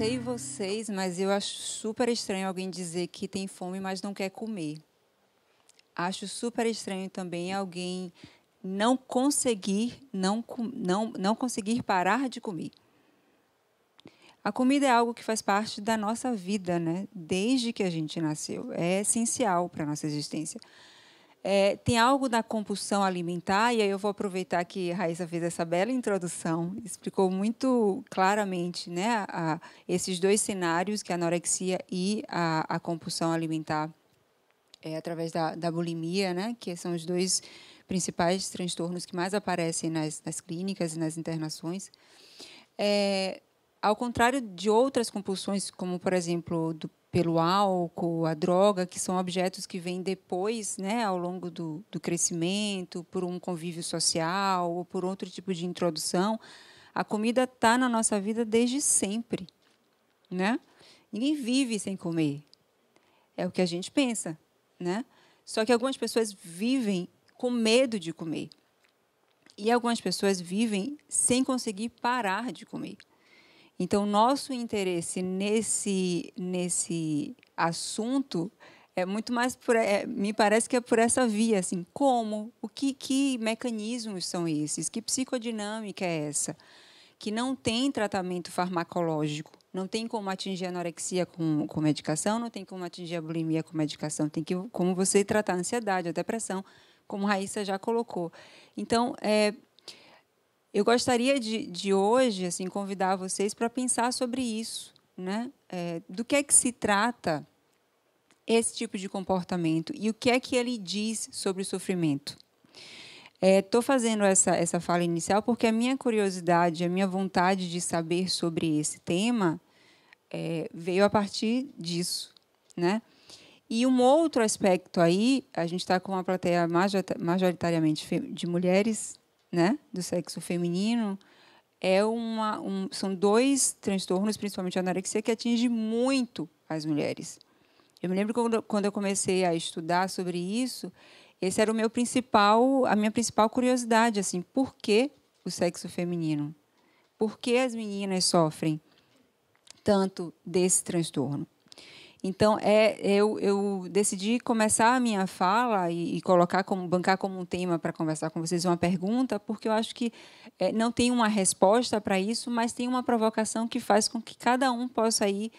sei vocês, mas eu acho super estranho alguém dizer que tem fome, mas não quer comer. Acho super estranho também alguém não conseguir parar de comer. A comida é algo que faz parte da nossa vida, né? Desde que a gente nasceu. É essencial para a nossa existência. Tem algo da compulsão alimentar, e aí eu vou aproveitar que a Raíssa fez essa bela introdução, explicou muito claramente, né, esses dois cenários, que é a anorexia e a compulsão alimentar, através da bulimia, né, que são os dois principais transtornos que mais aparecem nas clínicas e nas internações. Ao contrário de outras compulsões, como, por exemplo, pelo álcool, a droga, que são objetos que vêm depois, né, ao longo do crescimento, por um convívio social ou por outro tipo de introdução, a comida está na nossa vida desde sempre, né? Ninguém vive sem comer. É o que a gente pensa, né? Só que algumas pessoas vivem com medo de comer. E algumas pessoas vivem sem conseguir parar de comer. Então, nosso interesse nesse assunto é muito mais me parece que é por essa via, assim, como, que mecanismos são esses, que psicodinâmica é essa, que não tem tratamento farmacológico, não tem como atingir a anorexia com medicação, não tem como atingir a bulimia com medicação, tem como você tratar a ansiedade, a depressão, como a Raíssa já colocou. Então, eu gostaria de hoje assim, convidar vocês para pensar sobre isso, né? Do que é que se trata esse tipo de comportamento e o que é que ele diz sobre o sofrimento. Estou fazendo essa fala inicial porque a minha curiosidade, a minha vontade de saber sobre esse tema veio a partir disso, né? E um outro aspecto aí, a gente está com uma plateia majoritariamente de mulheres, né, do sexo feminino, são dois transtornos, principalmente a anorexia, que atinge muito as mulheres. Eu me lembro quando eu comecei a estudar sobre isso, esse era a minha principal curiosidade, assim, por que o sexo feminino? Por que as meninas sofrem tanto desse transtorno? Então, eu decidi começar a minha fala e bancar como um tema para conversar com vocês uma pergunta, porque eu acho que não tem uma resposta para isso, mas tem uma provocação que faz com que cada um possa ir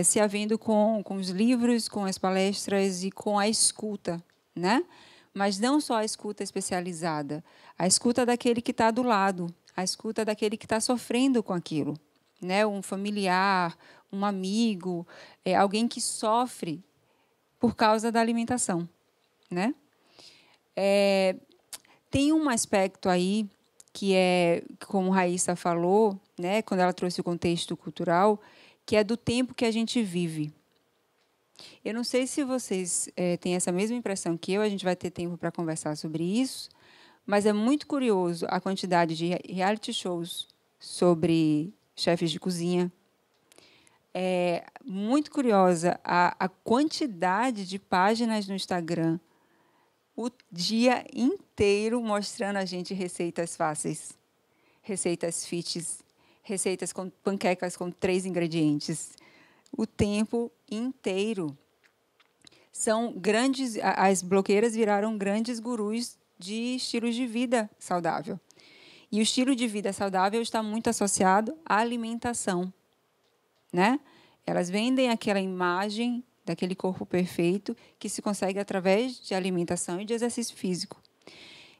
se havendo com os livros, com as palestras e com a escuta, né? Mas não só a escuta especializada, a escuta daquele que está do lado, a escuta daquele que está sofrendo com aquilo, né? Um familiar, um amigo, alguém que sofre por causa da alimentação, né? Tem um aspecto aí que como Raíssa falou, né, quando ela trouxe o contexto cultural, que é do tempo que a gente vive. Eu não sei se vocês têm essa mesma impressão que eu, a gente vai ter tempo para conversar sobre isso, mas é muito curioso a quantidade de reality shows sobre chefes de cozinha. É muito curiosa a quantidade de páginas no Instagram o dia inteiro mostrando a gente receitas fáceis, receitas fits, receitas com panquecas com 3 ingredientes. O tempo inteiro. As blogueiras viraram grandes gurus de estilos de vida saudável. E o estilo de vida saudável está muito associado à alimentação, né? Elas vendem aquela imagem daquele corpo perfeito que se consegue através de alimentação e de exercício físico.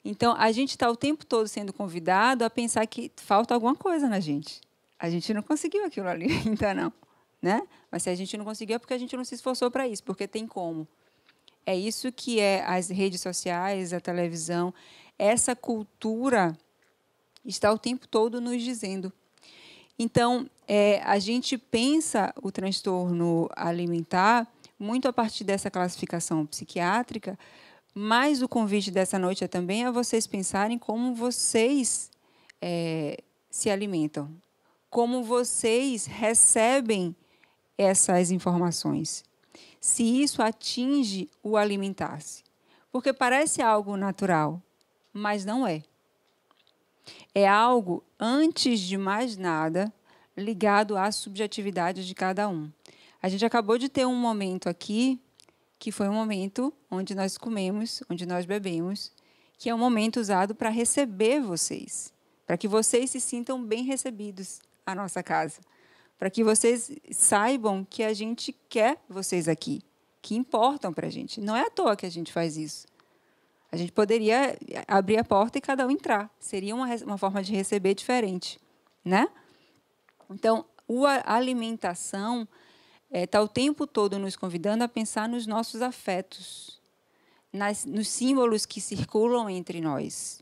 Então, a gente está o tempo todo sendo convidado a pensar que falta alguma coisa na gente. A gente não conseguiu aquilo ali ainda não, né? Mas se a gente não conseguiu é porque a gente não se esforçou para isso, porque tem como. É isso que as redes sociais, a televisão, essa cultura está o tempo todo nos dizendo. Então, a gente pensa o transtorno alimentar muito a partir dessa classificação psiquiátrica, mas o convite dessa noite também a vocês pensarem como vocês se alimentam, como vocês recebem essas informações, se isso atinge o alimentar-se. Porque parece algo natural, mas não é. É algo, antes de mais nada, ligado à subjetividade de cada um. A gente acabou de ter um momento aqui, que foi um momento onde nós comemos, onde nós bebemos, que é um momento usado para receber vocês, para que vocês se sintam bem recebidos à nossa casa, para que vocês saibam que a gente quer vocês aqui, que importam para a gente. Não é à toa que a gente faz isso. A gente poderia abrir a porta e cada um entrar. Seria uma forma de receber diferente, né? Então, a alimentação está o tempo todo nos convidando a pensar nos nossos afetos, nos símbolos que circulam entre nós.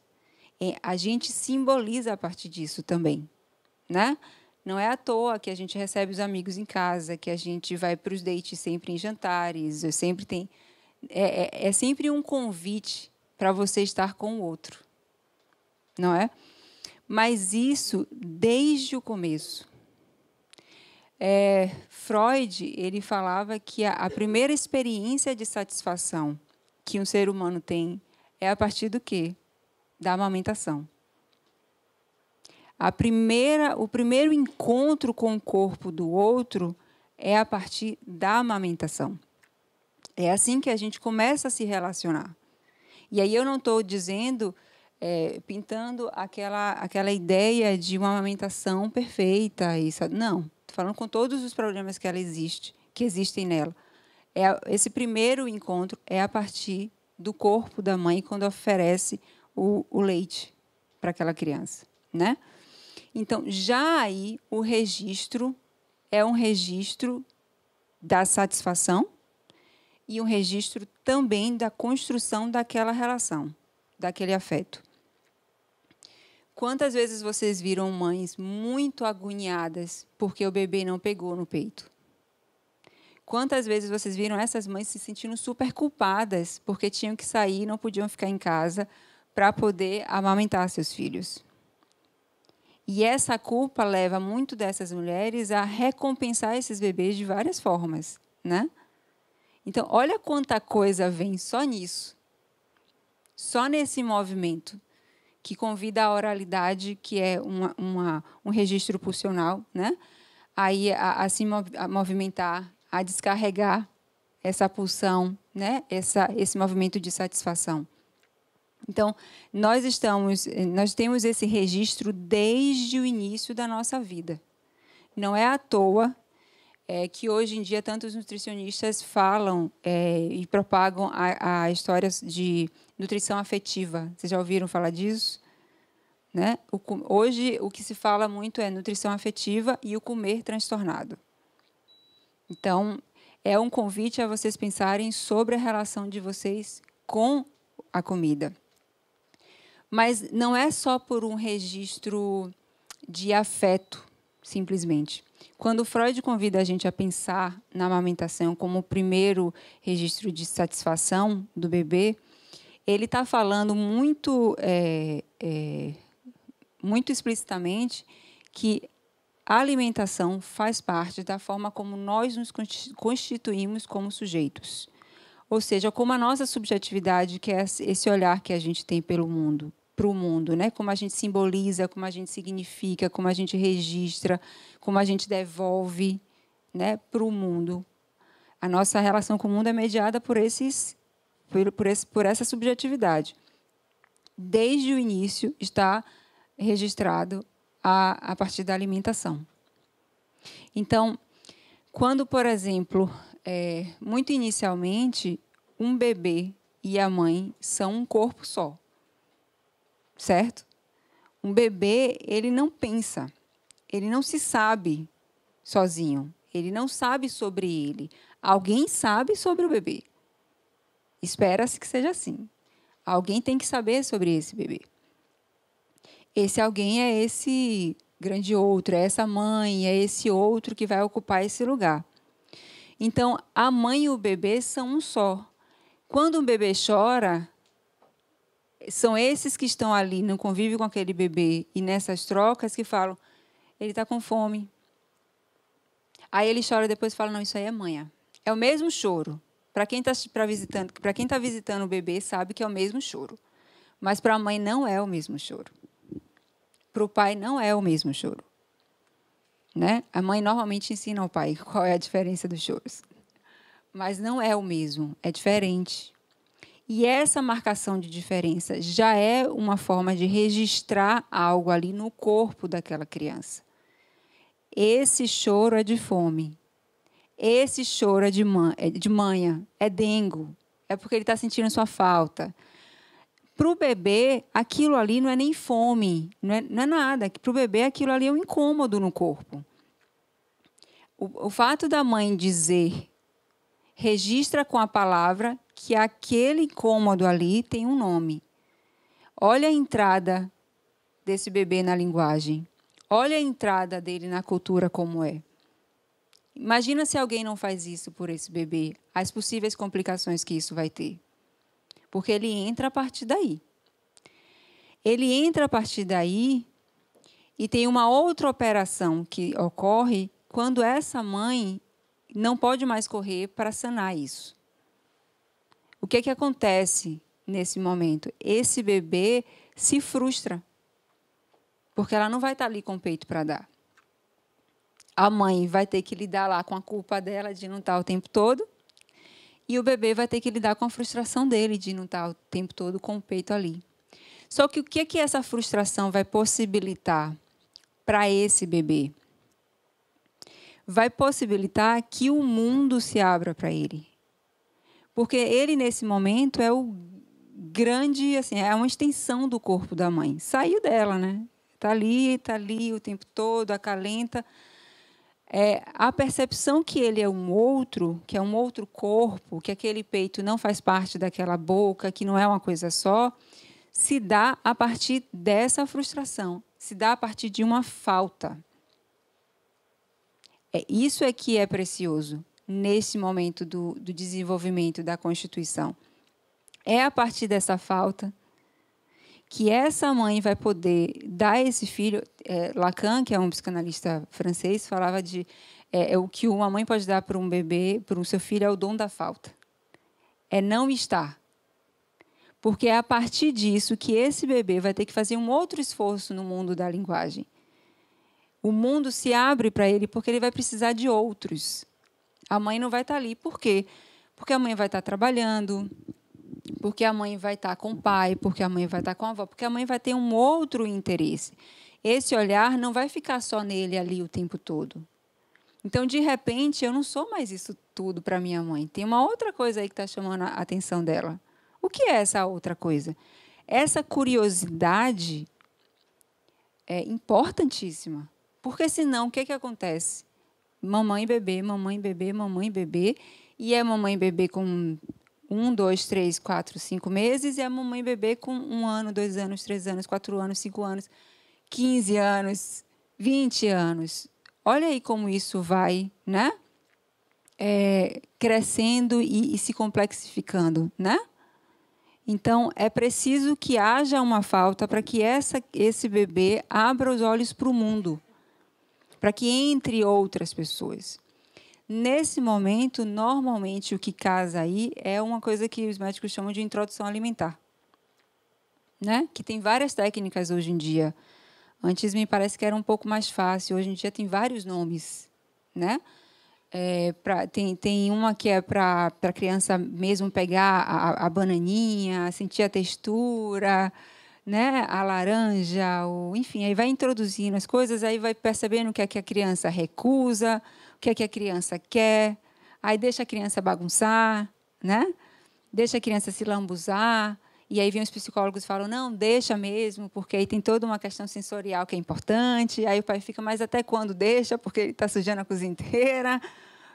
A gente simboliza a partir disso também, né? Não é à toa que a gente recebe os amigos em casa, que a gente vai para os dates sempre em jantares, é sempre um convite para você estar com o outro, não é? Mas isso desde o começo. Freud, ele falava que a primeira experiência de satisfação que um ser humano tem é a partir do quê? Da amamentação. O primeiro encontro com o corpo do outro é a partir da amamentação. É assim que a gente começa a se relacionar. E aí eu não estou dizendo, pintando aquela ideia de uma amamentação perfeita. Não, estou falando com todos os problemas que existem nela. Esse primeiro encontro é a partir do corpo da mãe quando oferece o leite para aquela criança, né? Então, já aí, o registro é um registro da satisfação e um registro também da construção daquela relação, daquele afeto. Quantas vezes vocês viram mães muito agoniadas porque o bebê não pegou no peito? Quantas vezes vocês viram essas mães se sentindo super culpadas porque tinham que sair e não podiam ficar em casa para poder amamentar seus filhos? E essa culpa leva muito dessas mulheres a recompensar esses bebês de várias formas, né? Então, olha quanta coisa vem só nisso. Só nesse movimento que convida à oralidade, que é um registro pulsional, né? Aí a se movimentar, a descarregar essa pulsão, né? Esse movimento de satisfação. Então, nós temos esse registro desde o início da nossa vida. Não é à toa que hoje em dia tantos nutricionistas falam e propagam a história de nutrição afetiva. Vocês já ouviram falar disso? Né? Hoje, o que se fala muito é nutrição afetiva e o comer transtornado. Então, é um convite a vocês pensarem sobre a relação de vocês com a comida. Mas não é só por um registro de afeto, simplesmente. Quando Freud convida a gente a pensar na amamentação como o primeiro registro de satisfação do bebê, ele está falando muito explicitamente que a alimentação faz parte da forma como nós nos constituímos como sujeitos. Ou seja, como a nossa subjetividade, que é esse olhar que a gente tem para o mundo, né? Como a gente simboliza, como a gente significa, como a gente registra, como a gente devolve, né, para o mundo. A nossa relação com o mundo é mediada por essa subjetividade. Desde o início está registrado a partir da alimentação. Então, quando, por exemplo, muito inicialmente, um bebê e a mãe são um corpo só. Certo? Um bebê, ele não pensa, ele não se sabe sozinho, ele não sabe sobre ele. Alguém sabe sobre o bebê. Espera-se que seja assim. Alguém tem que saber sobre esse bebê. Esse alguém é esse grande outro, é essa mãe, é esse outro que vai ocupar esse lugar. Então, a mãe e o bebê são um só. Quando um bebê chora, são esses que estão ali no convívio com aquele bebê e nessas trocas que falam, ele está com fome. Aí ele chora e depois fala, não, isso aí é manha. É o mesmo choro. Para quem está visitando o bebê, sabe que é o mesmo choro. Mas para a mãe não é o mesmo choro. Para o pai não é o mesmo choro. né? A mãe normalmente ensina ao pai qual é a diferença dos choros. Mas não é o mesmo, é diferente. E essa marcação de diferença já é uma forma de registrar algo ali no corpo daquela criança. Esse choro é de fome. Esse choro é de manha, é dengo. É porque ele está sentindo sua falta. Para o bebê, aquilo ali não é nem fome, não é nada. Para o bebê, aquilo ali é um incômodo no corpo. O fato da mãe dizer, registra com a palavra que aquele incômodo ali tem um nome. Olha a entrada desse bebê na linguagem. Olha a entrada dele na cultura como é. Imagina se alguém não faz isso por esse bebê, as possíveis complicações que isso vai ter. Porque ele entra a partir daí. Ele entra a partir daí e tem uma outra operação que ocorre quando essa mãe não pode mais correr para sanar isso. O que acontece nesse momento? Esse bebê se frustra, porque ela não vai estar ali com o peito para dar. A mãe vai ter que lidar lá com a culpa dela de não estar o tempo todo, e o bebê vai ter que lidar com a frustração dele de não estar o tempo todo com o peito ali. Só que o que essa frustração vai possibilitar para esse bebê? Vai possibilitar que o mundo se abra para ele. Porque ele, nesse momento, é o grande, assim, é uma extensão do corpo da mãe. Saiu dela, né? Está ali o tempo todo, acalenta. A percepção que ele é um outro, que é um outro corpo, que aquele peito não faz parte daquela boca, que não é uma coisa só, se dá a partir dessa frustração, se dá a partir de uma falta. Isso é que é precioso nesse momento do desenvolvimento da Constituição. É a partir dessa falta que essa mãe vai poder dar a esse filho. Lacan, que é um psicanalista francês, falava de o que uma mãe pode dar para um bebê, para o seu filho, é o dom da falta. É não estar. Porque é a partir disso que esse bebê vai ter que fazer um outro esforço no mundo da linguagem. O mundo se abre para ele porque ele vai precisar de outros. A mãe não vai estar ali. Por quê? Porque a mãe vai estar trabalhando, porque a mãe vai estar com o pai, porque a mãe vai estar com a avó, porque a mãe vai ter um outro interesse. Esse olhar não vai ficar só nele ali o tempo todo. Então, de repente, eu não sou mais isso tudo para minha mãe. Tem uma outra coisa aí que está chamando a atenção dela. O que é essa outra coisa? Essa curiosidade é importantíssima. Porque, senão, o que acontece? Mamãe, bebê, mamãe, bebê, mamãe, bebê. E é mamãe, bebê com 1, 2, 3, 4, 5 meses. E é mamãe, bebê com 1 ano, 2 anos, 3 anos, 4 anos, 5 anos, 15 anos, 20 anos. Olha aí como isso vai, né? Crescendo e se complexificando, né? Então, é preciso que haja uma falta para que esse bebê abra os olhos para o mundo, para que entre outras pessoas. Nesse momento, normalmente, o que casa aí é uma coisa que os médicos chamam de introdução alimentar, né? Que tem várias técnicas hoje em dia. Antes me parece que era um pouco mais fácil, hoje em dia tem vários nomes, né? Tem uma que é para a criança mesmo pegar a bananinha, sentir a textura, né? A laranja, enfim, aí vai introduzindo as coisas, aí vai percebendo o que é que a criança recusa, o que é que a criança quer, aí deixa a criança bagunçar, né? Deixa a criança se lambuzar, e aí vem os psicólogos e falam, não, deixa mesmo, porque aí tem toda uma questão sensorial que é importante, aí o pai fica, mas até quando deixa, porque ele está sujando a cozinha inteira,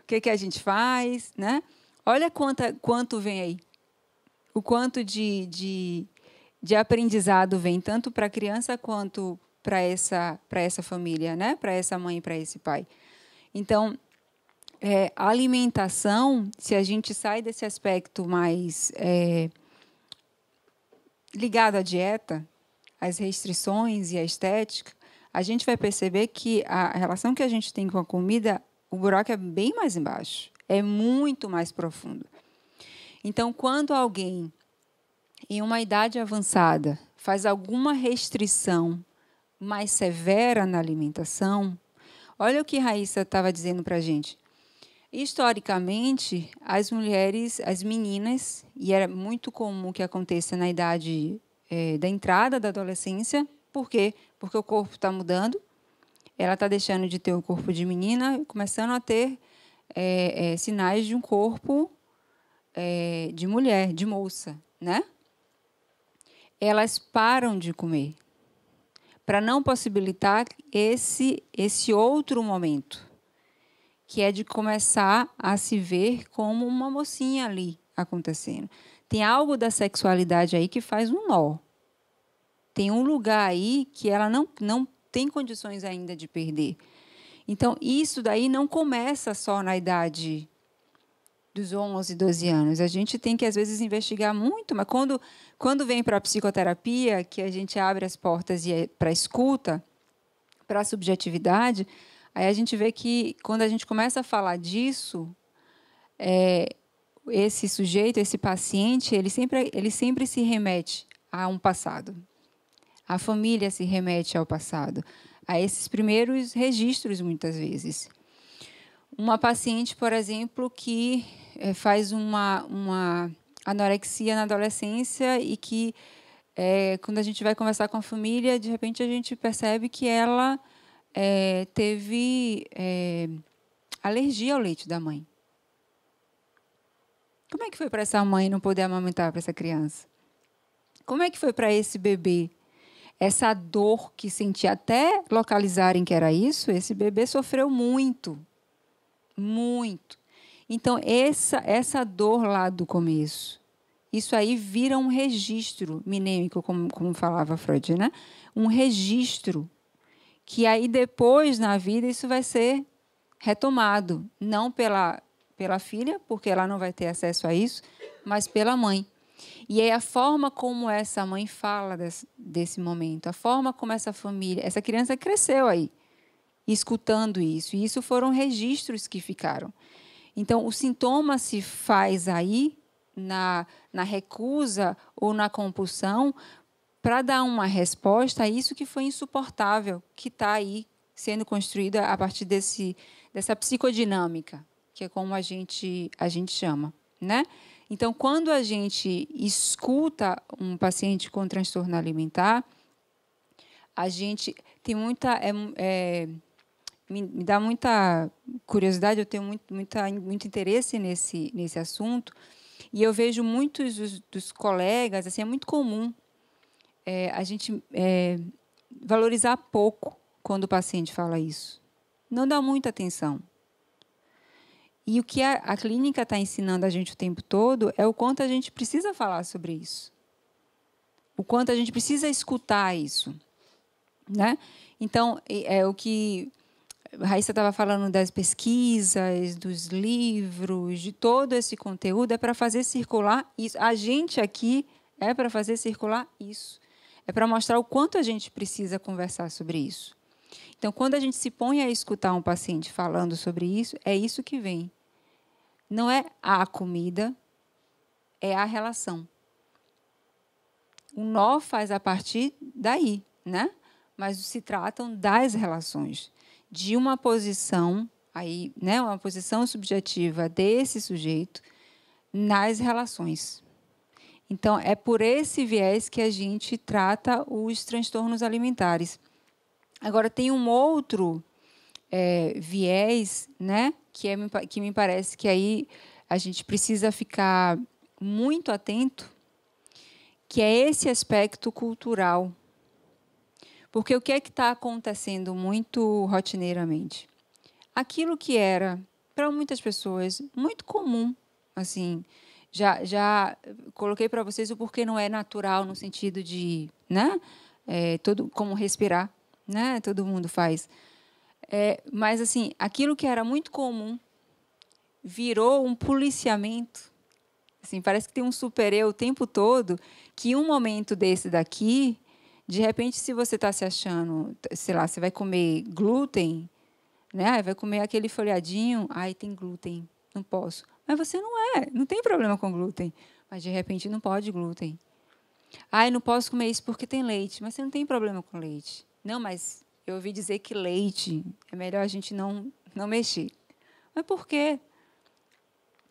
o que a gente faz, né? Olha quanto vem aí, o quanto de aprendizado vem, tanto para a criança quanto para essa família, né? Para essa mãe e para esse pai. Então, a alimentação, se a gente sai desse aspecto mais ligado à dieta, às restrições e à estética, a gente vai perceber que a relação que a gente tem com a comida, o buraco é bem mais embaixo, é muito mais profundo. Então, quando alguém, em uma idade avançada, faz alguma restrição mais severa na alimentação, Olha o que Raíssa estava dizendo para a gente. Historicamente, as mulheres, as meninas, e era muito comum que aconteça na idade da entrada da adolescência. Por quê? Porque o corpo está mudando, ela está deixando de ter o corpo de menina, começando a ter sinais de um corpo de mulher, de moça, né? Elas param de comer para não possibilitar esse outro momento, que é de começar a se ver como uma mocinha ali acontecendo. Tem algo da sexualidade aí que faz um nó. Tem um lugar aí que ela não tem condições ainda de perder. Então, isso daí não começa só na idade dos 11, 12 anos. A gente tem que, às vezes, investigar muito, mas quando vem para a psicoterapia, que a gente abre as portas para a escuta, para a subjetividade, aí a gente vê que, quando a gente começa a falar disso, esse sujeito, esse paciente, ele sempre se remete a um passado. A família se remete ao passado, a esses primeiros registros, muitas vezes. Uma paciente, por exemplo, que faz uma anorexia na adolescência e que, quando a gente vai conversar com a família, de repente a gente percebe que ela teve alergia ao leite da mãe. Como é que foi para essa mãe não poder amamentar para essa criança? Como é que foi para esse bebê? Essa dor que sentia, até localizarem que era isso, esse bebê sofreu muito. Muito. Então, essa dor lá do começo, isso aí vira um registro mnêmico, como falava Freud, né? Um registro que aí depois, na vida, isso vai ser retomado. Não pela filha, porque ela não vai ter acesso a isso, mas pela mãe. E aí a forma como essa mãe fala desse momento, a forma como essa família, essa criança cresceu aí, escutando isso. E isso foram registros que ficaram. Então, o sintoma se faz aí, na recusa ou na compulsão, para dar uma resposta a isso que foi insuportável, que está aí sendo construído a partir dessa psicodinâmica, que é como a gente chama, né? Então, quando a gente escuta um paciente com transtorno alimentar, a gente tem muita... me dá muita curiosidade, eu tenho muito interesse nesse assunto, e eu vejo muitos dos colegas, assim, é muito comum a gente valorizar pouco quando o paciente fala isso. Não dá muita atenção. E o que a clínica está ensinando a gente o tempo todo é o quanto a gente precisa falar sobre isso. O quanto a gente precisa escutar isso, né? Então, o que a Raíssa estava falando das pesquisas, dos livros, de todo esse conteúdo, é para fazer circular isso. A gente aqui é para fazer circular isso. É para mostrar o quanto a gente precisa conversar sobre isso. Então, quando a gente se põe a escutar um paciente falando sobre isso, é isso que vem. Não é a comida, é a relação. O nó faz a partir daí, né? Mas se tratam das relações, de uma posição, aí, né, uma posição subjetiva desse sujeito nas relações. Então, é por esse viés que a gente trata os transtornos alimentares. Agora, tem um outro viés, né, que me parece que aí a gente precisa ficar muito atento, que é esse aspecto cultural. Porque o que é que está acontecendo muito rotineiramente? Aquilo que era, para muitas pessoas, muito comum, assim, já coloquei para vocês o porquê não é natural no sentido de, né, como respirar, né, todo mundo faz. Mas, assim, aquilo que era muito comum virou um policiamento. Assim, parece que tem um super-eu o tempo todo, que um momento desse daqui, de repente, se você está se achando, sei lá, você vai comer glúten, né? Vai comer aquele folhadinho, ai, tem glúten, não posso. Mas você não tem problema com glúten. Mas, de repente, não pode glúten. Ai, não posso comer isso porque tem leite, mas você não tem problema com leite. Não, mas eu ouvi dizer que leite é melhor a gente não mexer. Mas por quê?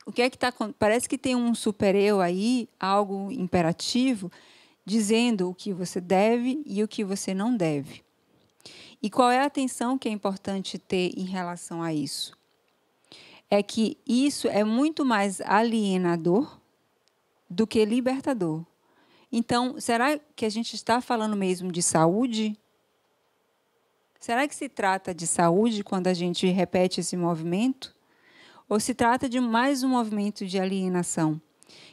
O que é que está... Parece que tem um super-eu aí, algo imperativo, dizendo o que você deve e o que você não deve. E qual é a atenção que é importante ter em relação a isso? É que isso é muito mais alienador do que libertador. Então, será que a gente está falando mesmo de saúde? Será que se trata de saúde quando a gente repete esse movimento? Ou se trata de mais um movimento de alienação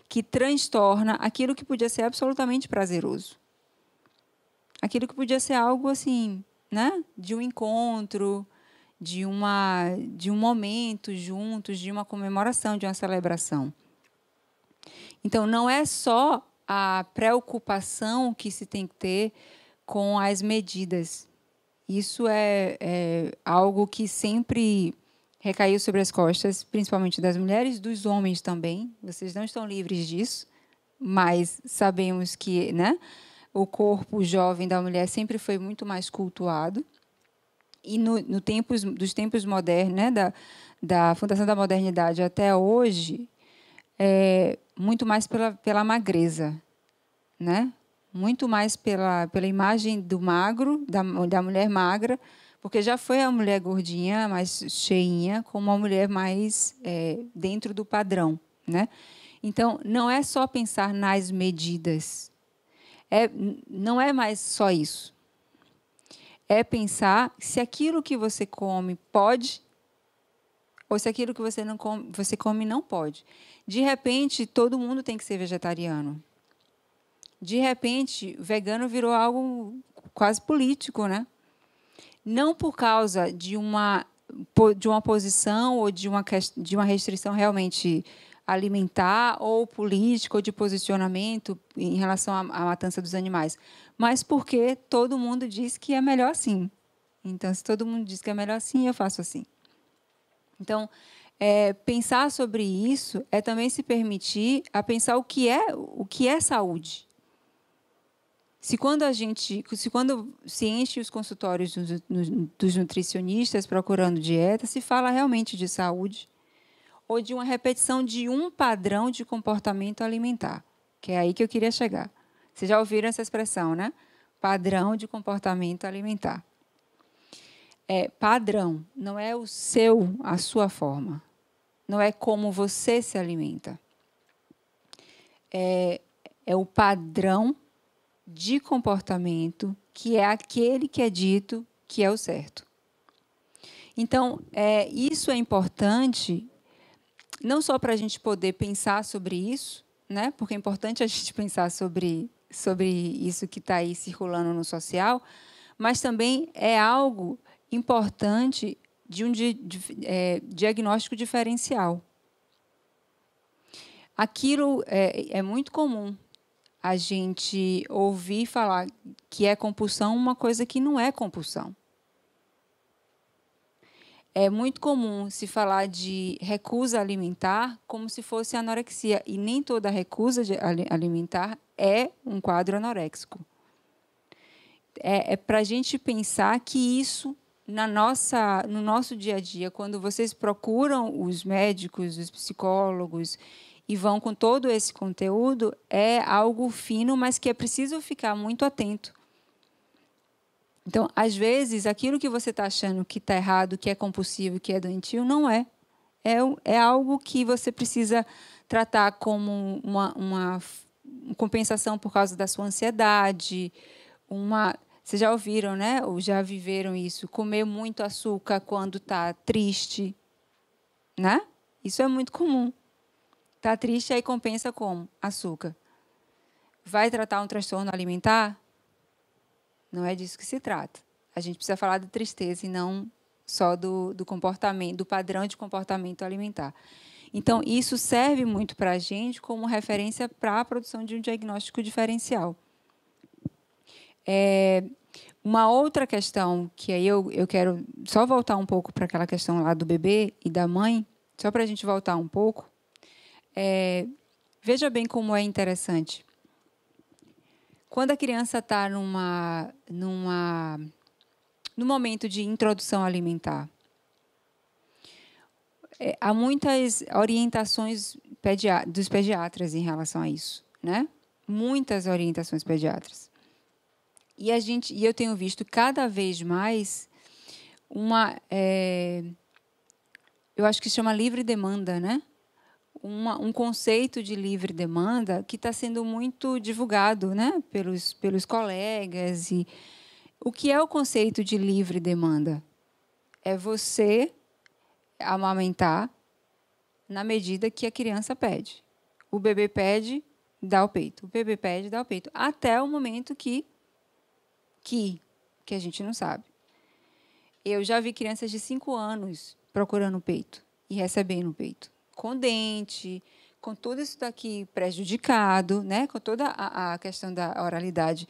que transtorna aquilo que podia ser absolutamente prazeroso? Aquilo que podia ser algo assim, né? De um encontro, de um momento juntos, de uma comemoração, de uma celebração. Então, não é só a preocupação que se tem que ter com as medidas. Isso é algo que sempre recaiu sobre as costas, principalmente das mulheres, dos homens também. Vocês não estão livres disso, mas sabemos que, né, o corpo jovem da mulher sempre foi muito mais cultuado. E dos tempos modernos, né, da fundação da modernidade até hoje, muito mais pela magreza, né? Muito mais pela imagem do magro, da mulher magra, porque já foi a mulher gordinha, mais cheinha, como uma mulher mais dentro do padrão, né? Então, não é só pensar nas medidas, não é mais só isso. É pensar se aquilo que você come pode ou se aquilo que você come não pode. De repente, todo mundo tem que ser vegetariano. De repente, vegano virou algo quase político, né? Não por causa de uma posição ou de uma restrição realmente alimentar ou política ou de posicionamento em relação à matança dos animais, mas porque todo mundo diz que é melhor assim. Então, se todo mundo diz que é melhor assim, eu faço assim. Então, pensar sobre isso é também se permitir a pensar o que é saúde. Se quando se enche os consultórios dos nutricionistas procurando dieta, se fala realmente de saúde ou de uma repetição de um padrão de comportamento alimentar, que é aí que eu queria chegar. Vocês já ouviram essa expressão, né? Padrão de comportamento alimentar. Padrão, não é a sua forma. Não é como você se alimenta. É o padrão de comportamento que é aquele que é dito que é o certo. Então, isso é importante não só para a gente poder pensar sobre isso, né? Porque é importante a gente pensar sobre isso que está aí circulando no social, mas também é algo importante de um diagnóstico diferencial. Aquilo é muito comum a gente ouvir falar que é compulsão uma coisa que não é compulsão. É muito comum se falar de recusa alimentar como se fosse anorexia, e nem toda recusa alimentar é um quadro anoréxico. É para a gente pensar que isso, no nosso dia a dia, quando vocês procuram os médicos, os psicólogos, e vão com todo esse conteúdo, é algo fino, mas que é preciso ficar muito atento. Então, às vezes, aquilo que você está achando que está errado, que é compulsivo, que é doentio, não é. É algo que você precisa tratar como uma compensação por causa da sua ansiedade. Vocês já ouviram, né? Ou já viveram isso? Comer muito açúcar quando está triste, né? Isso é muito comum. Está triste, aí compensa como? Açúcar. Vai tratar um transtorno alimentar? Não é disso que se trata. A gente precisa falar da tristeza e não só do comportamento, do padrão de comportamento alimentar. Então, isso serve muito para a gente como referência para a produção de um diagnóstico diferencial. Uma outra questão, que aí eu quero só voltar um pouco para aquela questão lá do bebê e da mãe, só para a gente voltar um pouco. Veja bem como é interessante. Quando a criança está numa no momento de introdução alimentar. Há muitas orientações dos pediatras em relação a isso, né? Muitas orientações pediatras. E eu tenho visto cada vez mais eu acho que se chama livre demanda, né? Um conceito de livre demanda que está sendo muito divulgado, né? pelos colegas. E o que é o conceito de livre demanda? É você amamentar na medida que a criança pede. O bebê pede, dá o peito. O bebê pede, dá o peito. Até o momento que a gente não sabe. Eu já vi crianças de 5 anos procurando o peito e recebendo o peito. Com dente, com tudo isso daqui prejudicado, né? Com toda a questão da oralidade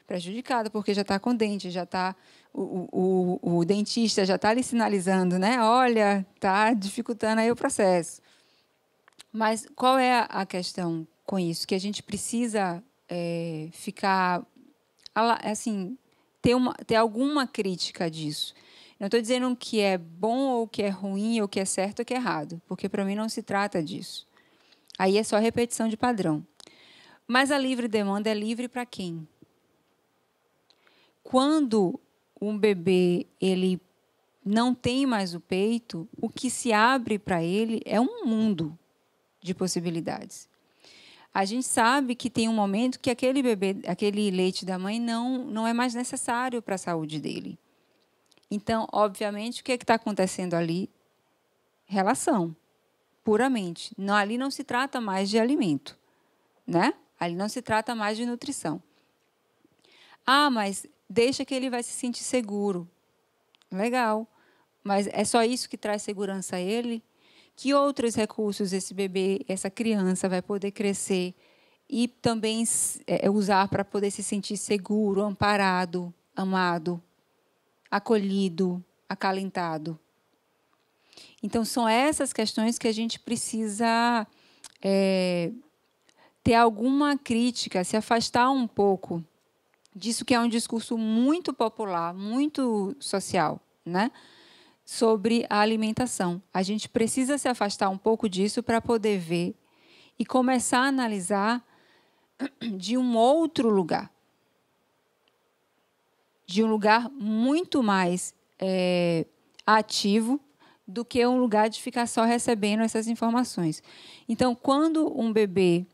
prejudicada, porque já está com dente, já está o dentista já está ali sinalizando, né? Olha, está dificultando aí o processo. Mas qual é a questão com isso? Que a gente precisa ficar, assim, ter alguma crítica disso. Não estou dizendo que é bom ou que é ruim, ou que é certo ou que é errado, porque para mim não se trata disso. Aí é só repetição de padrão. Mas a livre demanda é livre para quem? Quando um bebê ele não tem mais o peito, o que se abre para ele é um mundo de possibilidades. A gente sabe que tem um momento que aquele leite da mãe não é mais necessário para a saúde dele. Então, obviamente, o que está acontecendo ali? Relação, puramente. Ali não se trata mais de alimento, né? Ali não se trata mais de nutrição. Mas deixa que ele vai se sentir seguro. Legal. Mas é só isso que traz segurança a ele? Que outros recursos esse bebê, essa criança vai poder crescer e também usar para poder se sentir seguro, amparado, amado, acolhido, acalentado? Então, são essas questões que a gente precisa ter alguma crítica, se afastar um pouco disso que é um discurso muito popular, muito social, né? Sobre a alimentação. A gente precisa se afastar um pouco disso para poder ver e começar a analisar de um outro lugar. De um lugar muito mais ativo do que um lugar de ficar só recebendo essas informações. Então, quando um bebê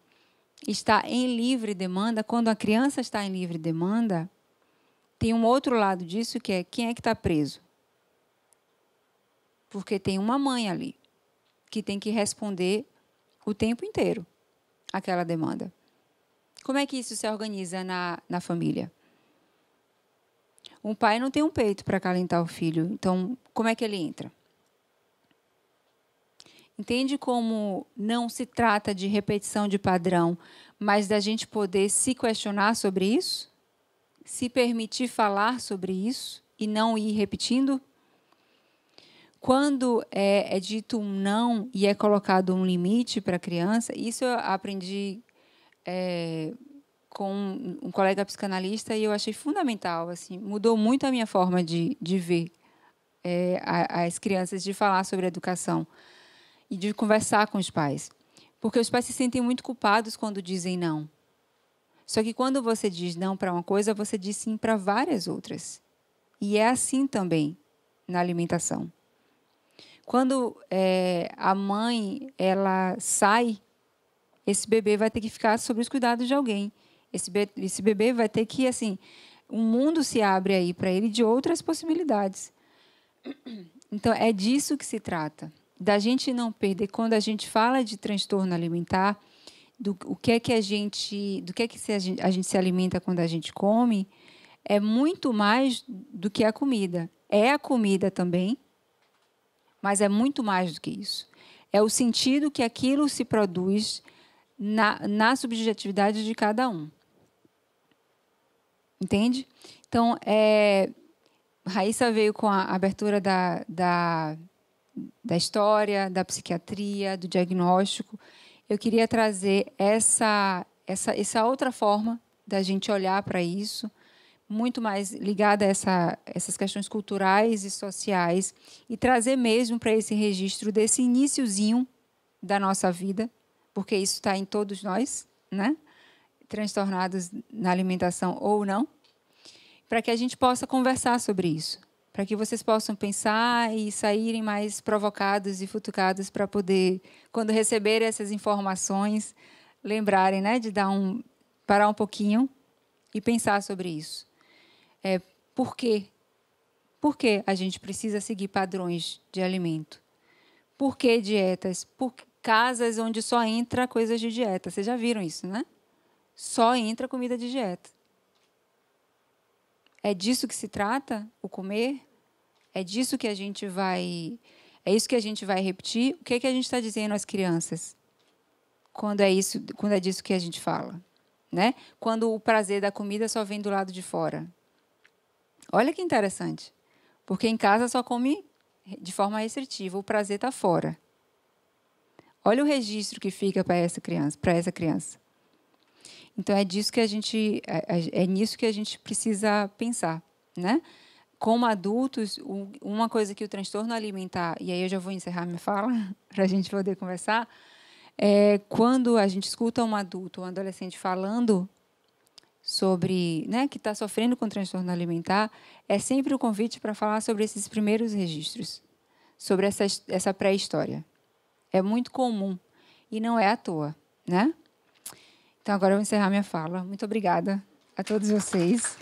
está em livre demanda, quando a criança está em livre demanda, tem um outro lado disso que é quem é que está preso? Porque tem uma mãe ali que tem que responder o tempo inteiro aquela demanda. Como é que isso se organiza na família? Um pai não tem um peito para acalentar o filho, então como é que ele entra? Entende como não se trata de repetição de padrão, mas da gente poder se questionar sobre isso? Se permitir falar sobre isso e não ir repetindo? Quando é dito um não e é colocado um limite para a criança, isso eu aprendi com um colega psicanalista e eu achei fundamental. Assim, mudou muito a minha forma de ver as crianças, de falar sobre educação e de conversar com os pais. Porque os pais se sentem muito culpados quando dizem não. Só que quando você diz não para uma coisa, você diz sim para várias outras. E é assim também na alimentação. Quando a mãe ela sai, esse bebê vai ter que ficar sob os cuidados de alguém. Esse bebê vai ter que, assim, um mundo se abre aí para ele de outras possibilidades. Então, é disso que se trata. Da gente não perder, quando a gente fala de transtorno alimentar, do que a gente se alimenta quando a gente come, é muito mais do que a comida. É a comida também, mas é muito mais do que isso. É o sentido que aquilo se produz na subjetividade de cada um. Entende? Então, Raíssa veio com a abertura da história, da psiquiatria, do diagnóstico. Eu queria trazer essa outra forma da gente olhar para isso, muito mais ligada a essas questões culturais e sociais, e trazer mesmo para esse registro desse iniciozinho da nossa vida, porque isso está em todos nós, né? Transtornados na alimentação ou não, para que a gente possa conversar sobre isso, para que vocês possam pensar e saírem mais provocados e futucados para poder, quando receberem essas informações, lembrarem, né, de parar um pouquinho e pensar sobre isso. Por quê? Por que a gente precisa seguir padrões de alimento? Por que dietas? Por casas onde só entra coisas de dieta. Vocês já viram isso, né? Só entra comida de dieta. É disso que se trata, o comer? É disso que a gente vai... É isso que a gente vai repetir? O que é que a gente está dizendo às crianças quando é disso que a gente fala? Né? Quando o prazer da comida só vem do lado de fora. Olha que interessante. Porque em casa só come de forma restritiva. O prazer está fora. Olha o registro que fica para essa criança. Então, é nisso que a gente precisa pensar, né? Como adultos, uma coisa que o transtorno alimentar, e aí eu já vou encerrar minha fala, para a gente poder conversar, é quando a gente escuta um adulto, um adolescente falando sobre, né, que está sofrendo com transtorno alimentar, é sempre o convite para falar sobre esses primeiros registros, sobre essa pré-história. É muito comum e não é à toa, né? Então, agora eu vou encerrar minha fala. Muito obrigada a todos vocês.